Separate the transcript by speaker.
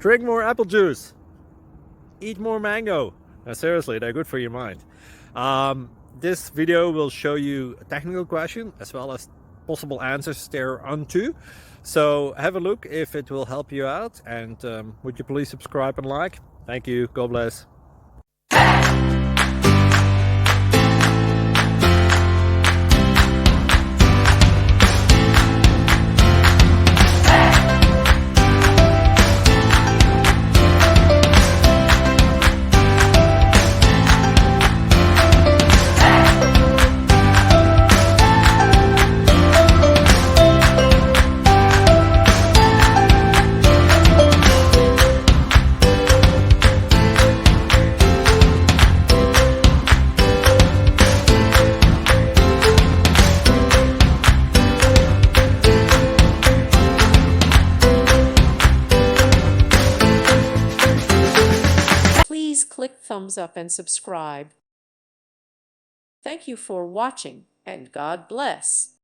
Speaker 1: Drink more apple juice. Eat more mango. Now, seriously, they're good for your mind. This video will show you a technical question as well as possible answers thereunto. So have a look if it will help you out, and would you please subscribe and like? Thank you. God bless.
Speaker 2: Please click thumbs up and subscribe. Thank you for watching, and God bless.